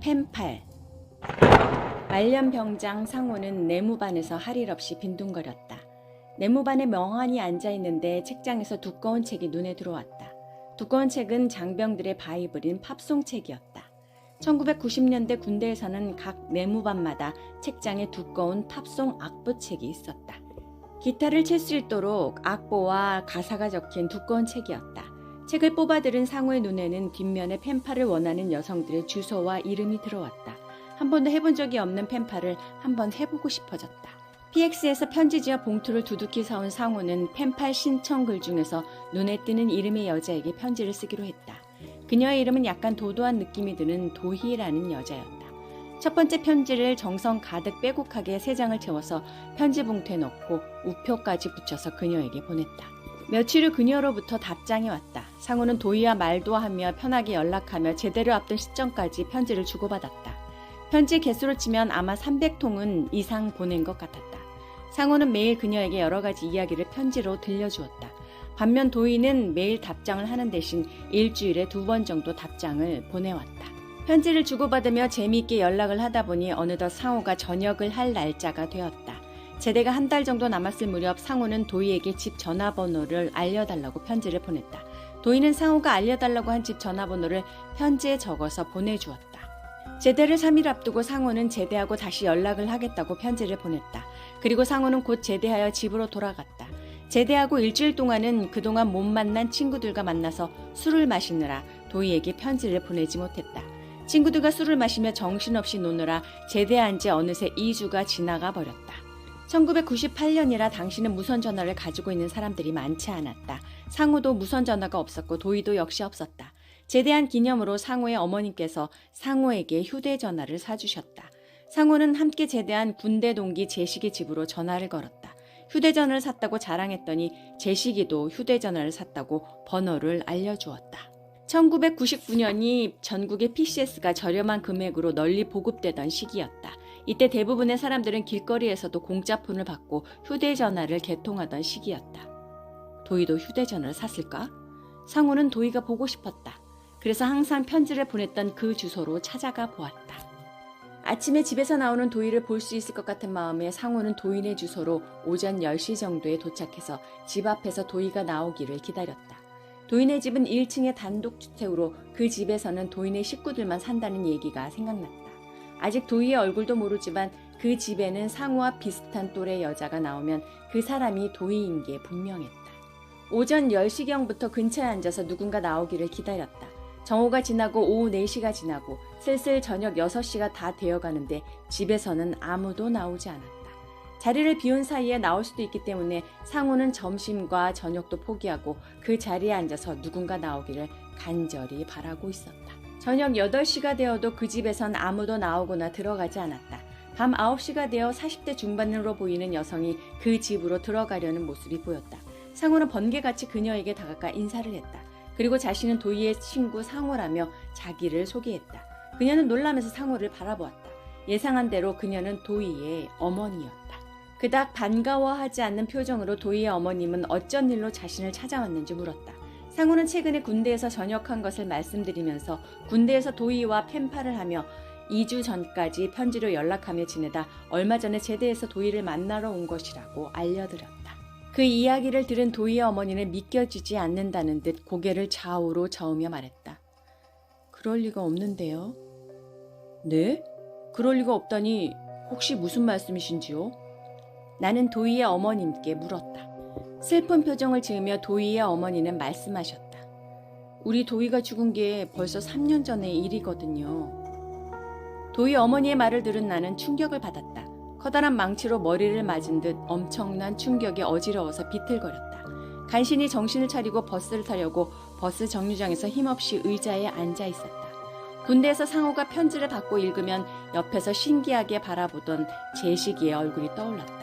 펜팔. 말년병장 상호는 내무반에서 할 일 없이 빈둥거렸다. 내무반에 멍하니 앉아있는데 책장에서 두꺼운 책이 눈에 들어왔다. 두꺼운 책은 장병들의 바이블인 팝송 책이었다. 1990년대 군대에서는 각 내무반마다 책장에 두꺼운 팝송 악보책이 있었다. 기타를 칠 수 있도록 악보와 가사가 적힌 두꺼운 책이었다. 책을 뽑아들은 상호의 눈에는 뒷면에 펜팔을 원하는 여성들의 주소와 이름이 들어왔다. 한 번도 해본 적이 없는 펜팔을 한번 해보고 싶어졌다. PX에서 편지지와 봉투를 두둑히 사온 상호는 펜팔 신청글 중에서 눈에 띄는 이름의 여자에게 편지를 쓰기로 했다. 그녀의 이름은 약간 도도한 느낌이 드는 도희라는 여자였다. 첫 번째 편지를 정성 가득 빼곡하게 3장을 채워서 편지 봉투에 넣고 우표까지 붙여서 그녀에게 보냈다. 며칠 후 그녀로부터 답장이 왔다. 상호는 도희와 말도 하며 편하게 연락하며 제대로 앞둔 시점까지 편지를 주고받았다. 편지 개수로 치면 아마 300통은 이상 보낸 것 같았다. 상호는 매일 그녀에게 여러 가지 이야기를 편지로 들려주었다. 반면 도희는 매일 답장을 하는 대신 일주일에 2번 정도 답장을 보내왔다. 편지를 주고받으며 재미있게 연락을 하다 보니 어느덧 상호가 전역을 할 날짜가 되었다. 제대가 한 달 정도 남았을 무렵 상호는 도희에게 집 전화번호를 알려달라고 편지를 보냈다. 도희는 상호가 알려달라고 한 집 전화번호를 편지에 적어서 보내주었다. 제대를 3일 앞두고 상호는 제대하고 다시 연락을 하겠다고 편지를 보냈다. 그리고 상호는 곧 제대하여 집으로 돌아갔다. 제대하고 일주일 동안은 그동안 못 만난 친구들과 만나서 술을 마시느라 도희에게 편지를 보내지 못했다. 친구들과 술을 마시며 정신없이 노느라 제대한 지 어느새 2주가 지나가 버렸다. 1998년이라 당시는 무선전화를 가지고 있는 사람들이 많지 않았다. 상호도 무선전화가 없었고 도희도 역시 없었다. 제대한 기념으로 상호의 어머님께서 상호에게 휴대전화를 사주셨다. 상호는 함께 제대한 군대 동기 재식이 집으로 전화를 걸었다. 휴대전화를 샀다고 자랑했더니 재식이도 휴대전화를 샀다고 번호를 알려주었다. 1999년이 전국의 PCS가 저렴한 금액으로 널리 보급되던 시기였다. 이때 대부분의 사람들은 길거리에서도 공짜폰을 받고 휴대전화를 개통하던 시기였다. 도희도 휴대전화를 샀을까? 상호는 도희가 보고 싶었다. 그래서 항상 편지를 보냈던 그 주소로 찾아가 보았다. 아침에 집에서 나오는 도희를 볼 수 있을 것 같은 마음에 상호는 도희네 주소로 오전 10시 정도에 도착해서 집 앞에서 도희가 나오기를 기다렸다. 도희네 집은 1층의 단독주택으로 그 집에서는 도희네 식구들만 산다는 얘기가 생각났다. 아직 도희의 얼굴도 모르지만 그 집에는 상호와 비슷한 또래 여자가 나오면 그 사람이 도희인 게 분명했다. 오전 10시경부터 근처에 앉아서 누군가 나오기를 기다렸다. 정오가 지나고 오후 4시가 지나고 슬슬 저녁 6시가 다 되어가는데 집에서는 아무도 나오지 않았다. 자리를 비운 사이에 나올 수도 있기 때문에 상호는 점심과 저녁도 포기하고 그 자리에 앉아서 누군가 나오기를 간절히 바라고 있었다. 저녁 8시가 되어도 그 집에선 아무도 나오거나 들어가지 않았다. 밤 9시가 되어 40대 중반으로 보이는 여성이 그 집으로 들어가려는 모습이 보였다. 상호는 번개같이 그녀에게 다가가 인사를 했다. 그리고 자신은 도희의 친구 상호라며 자기를 소개했다. 그녀는 놀라면서 상호를 바라보았다. 예상한 대로 그녀는 도희의 어머니였다. 그닥 반가워하지 않는 표정으로 도희의 어머님은 어쩐 일로 자신을 찾아왔는지 물었다. 상호는 최근에 군대에서 전역한 것을 말씀드리면서 군대에서 도희와 펜팔을 하며 2주 전까지 편지로 연락하며 지내다 얼마 전에 제대해서 도희를 만나러 온 것이라고 알려드렸다. 그 이야기를 들은 도희의 어머니는 믿겨지지 않는다는 듯 고개를 좌우로 저으며 말했다. 그럴 리가 없는데요. 네? 그럴 리가 없다니 혹시 무슨 말씀이신지요? 나는 도희의 어머님께 물었다. 슬픈 표정을 지으며 도희의 어머니는 말씀하셨다. 우리 도희가 죽은 게 벌써 3년 전의 일이거든요. 도희 어머니의 말을 들은 나는 충격을 받았다. 커다란 망치로 머리를 맞은 듯 엄청난 충격에 어지러워서 비틀거렸다. 간신히 정신을 차리고 버스를 타려고 버스 정류장에서 힘없이 의자에 앉아 있었다. 군대에서 상호가 편지를 받고 읽으면 옆에서 신기하게 바라보던 재식이의 얼굴이 떠올랐다.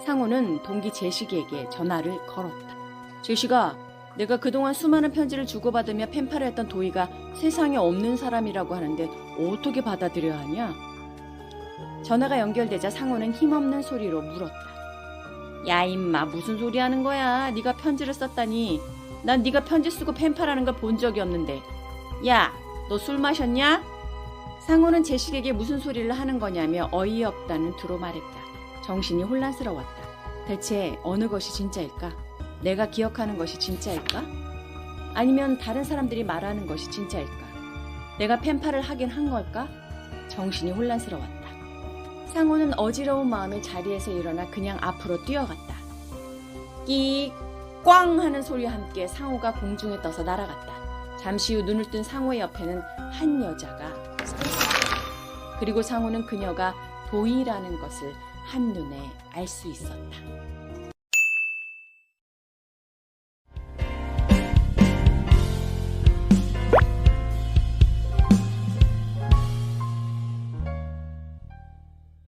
상호는 동기 재식이에게 전화를 걸었다. 재식아, 내가 그동안 수많은 편지를 주고받으며 펜팔을 했던 도희가 세상에 없는 사람이라고 하는데 어떻게 받아들여야 하냐? 전화가 연결되자 상호는 힘없는 소리로 물었다. 야 임마 무슨 소리 하는 거야? 네가 편지를 썼다니. 난 네가 편지 쓰고 펜팔하는 걸 본 적이 없는데. 야, 너 술 마셨냐? 상호는 제식에게 무슨 소리를 하는 거냐며 어이없다는 투로 말했다. 정신이 혼란스러웠다. 대체 어느 것이 진짜일까? 내가 기억하는 것이 진짜일까? 아니면 다른 사람들이 말하는 것이 진짜일까? 내가 펜팔을 하긴 한 걸까? 정신이 혼란스러웠다. 상호는 어지러운 마음에 자리에서 일어나 그냥 앞으로 뛰어갔다. 끼 꽝 하는 소리와 함께 상호가 공중에 떠서 날아갔다. 잠시 후 눈을 뜬 상호의 옆에는 한 여자가 서 있었다. 그리고 상호는 그녀가 도희라는 것을 한눈에 알 수 있었다.